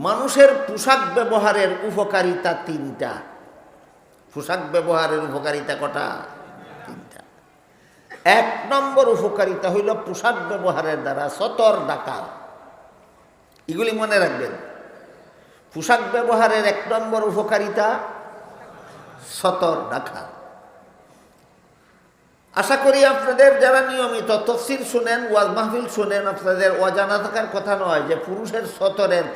মানুষের পোশাক ব্যবহারের উপকারিতা তিনটা। পোশাক ব্যবহারের উপকারিতা কটা? তিনটা। এক নম্বর উপকারিতা হইল পোশাক ব্যবহারের দ্বারা সতর ঢাকা। এগুলি মনে রাখবেন। পোশাক ব্যবহারের এক নম্বর উপকারিতা সতর ঢাকা। আশা করি আপনাদের যারা নিয়মিত তাফসীর শুনেন, ওয়াজ মাহফিল শুনেন, আপনাদের অজানা থাকার কথা নয় যে পুরুষের সতরের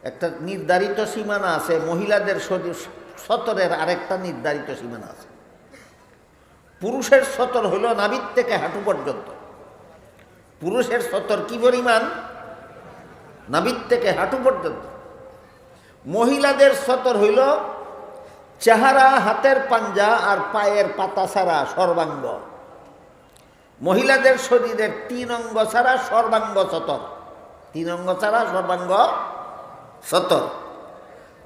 একটা নির্ধারিত সীমানা আছে, মহিলাদের সতরের আরেকটা নির্ধারিত সীমানা আছে। পুরুষের সতর হইল নাভির থেকে হাঁটু পর্যন্ত। পুরুষের সতর কি পরিমাণ? নাভির থেকে হাঁটু পর্যন্ত। মহিলাদের সতর হইল চেহারা, হাতের পাঞ্জা আর পায়ের পাতা ছাড়া সর্বাঙ্গ। মহিলাদের শরীরের 3 অঙ্গ ছাড়া সর্বাঙ্গ সতর। 3 অঙ্গ ছাড়া সর্বাঙ্গ সতর।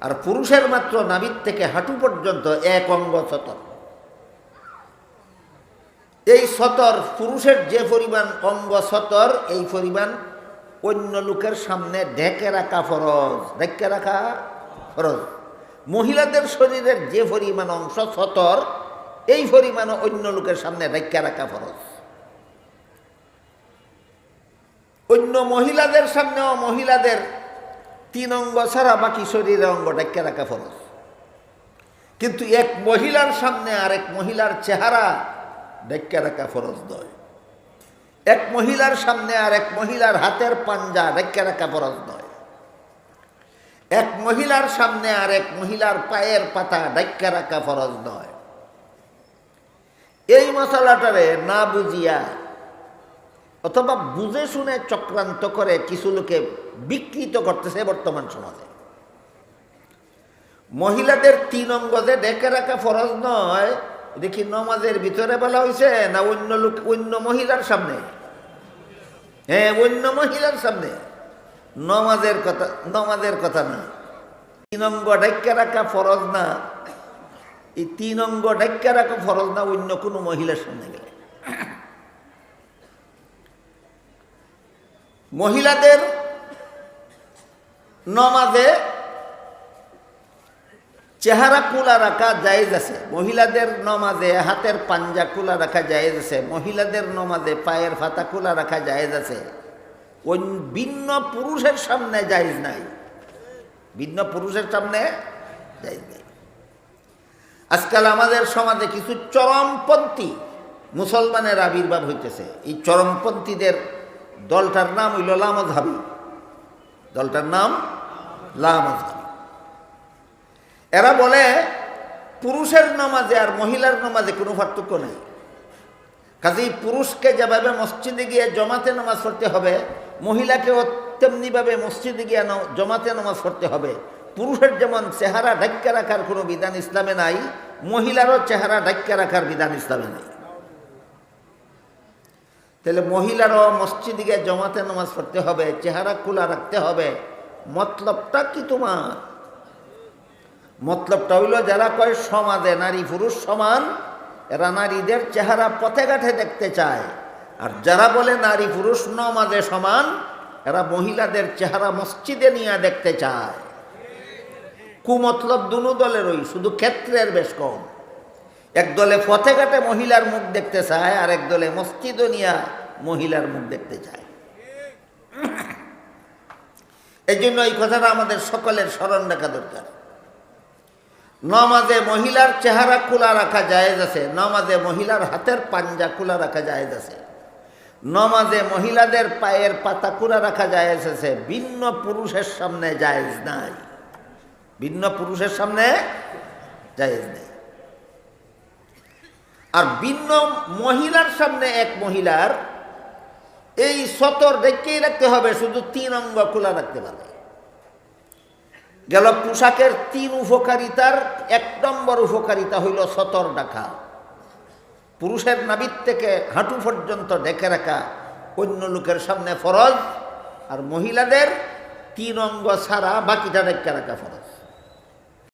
আর পুরুষের মাত্র নাভির থেকে হাঁটু পর্যন্ত 1 অঙ্গ সতর। এই সতর, পুরুষের যে পরিমাণ অঙ্গ সতর, এই পরিমাণ অন্য লোকের সামনে ঢেকে রাখা ফরজ। ঢেকে রাখা ফরজ। মহিলাদের শরীরের যে পরিমাণ অংশ সতর, এই পরিমাণ অন্য লোকের সামনে ঢেকে রাখা ফরজ। অন্য মহিলাদের সামনেও মহিলাদের 3 অঙ্গ ছাড়া বাকি শরীরের অঙ্গ ঢেকে রাখা ফরজ। কিন্তু এক মহিলার সামনে আরেক মহিলার চেহারা ঢেকে রাখা ফরজ নয়। এক মহিলার সামনে আরেক মহিলার হাতের পাঞ্জা ঢেকে রাখা ফরজ নয়। এক মহিলার সামনে আরেক মহিলার পায়ের পাতা ঢেকে রাখা ফরজ নয়। এই মশালাটারে না বুঝিয়া অথবা বুঝে শুনে চক্রান্ত করে কিছু লোকে বিকৃত করতেছে বর্তমান সমাজে। মহিলাদের 3 অঙ্গ যে ঢেকে রাখা ফরজ নয়, দেখি নমাজের ভিতরে বলা হয়েছে না অন্য লোক, অন্য মহিলার সামনে? হ্যাঁ, অন্য মহিলার সামনে। নমাজের কথা না। 3 অঙ্গ ঢেকে রাখা ফরজ না। এই 3 অঙ্গ ঢেকে রাখা ফরজ না অন্য কোনো মহিলার সামনে গেলে। মহিলাদের নমাজে চেহারা খোলা রাখা জায়েজ আছে। মহিলাদের নমাজে হাতের পাঞ্জা খোলা রাখা জায়েজ আছে। মহিলাদের নমাজে পায়ের ফাতা খোলা রাখা জায়েজ আছে। ভিন্ন পুরুষের সামনে জায়েজ নাই। ভিন্ন পুরুষের সামনে জায়েজ নাই। আজকাল আমাদের সমাজে কিছু চরমপন্থী মুসলমানের আবির্ভাব হইতেছে। এই চরমপন্থীদের দলটার নাম হইল লামাযহাবী। দলটার নাম লামাযহাবী। এরা বলে পুরুষের নামাজে আর মহিলার নামাজে কোনো পার্থক্য নেই। কাজেই পুরুষকে যেভাবে মসজিদে গিয়ে জমাতে নামাজ পড়তে হবে, মহিলাকেও তেমনিভাবে মসজিদে গিয়ে জমাতে নামাজ পড়তে হবে। পুরুষের যেমন চেহারা ঢাক্কা রাখার কোনো বিধান ইসলামে নাই, মহিলারও চেহারা ঢাক্কা রাখার বিধান ইসলামে নাই। তাহলে মহিলারও মসজিদে গিয়ে জমাতে নামাজ পড়তে হবে, চেহারা খোলা রাখতে হবে। মতলবটা কি তোমার? মতলবটা হইল যারা কয় সমাজে নারী পুরুষ সমান, এরা নারীদের চেহারা পথে ঘাটে দেখতে চায়। আর যারা বলে নারী পুরুষ নমাজে সমান, এরা মহিলাদের চেহারা মসজিদে নিয়ে দেখতে চায়। কুমতলব দুনো দলেরই, শুধু ক্ষেত্রের বেশ কম। এক দলে পথে ঘাটে মহিলার মুখ দেখতে চায়, আর এক দলে মসজিদে নিয়ে মহিলার মুখ দেখতে চায়। এই জন্য এই কথাটা আমাদের সকলের স্মরণ রাখা দরকার। নামাজে মহিলার চেহারা খোলা রাখা জায়েজ আছে। নামাজে মহিলার হাতের পাঞ্জা খোলা রাখা জায়েজ আছে। নামাজে মহিলাদের পায়ের পাতা খোলা রাখা জায়েজ আছে। ভিন্ন পুরুষের সামনে জায়েজ নাই। ভিন্ন পুরুষের সামনে জায়েজ নেই। আর ভিন্ন মহিলার সামনে এক মহিলার এই সতর ঢেকেই রাখতে হবে, শুধু 3 অঙ্গ খোলা রাখতে পারে। গেল পোশাকের 3 উপকারিতার 1 নম্বর উপকারিতা হইল সতর ঢাকা। পুরুষের নাভির থেকে হাঁটু পর্যন্ত ঢেকে রাখা অন্য লোকের সামনে ফরজ, আর মহিলাদের 3 অঙ্গ ছাড়া বাকিটা ঢেকে রাখা ফরজ।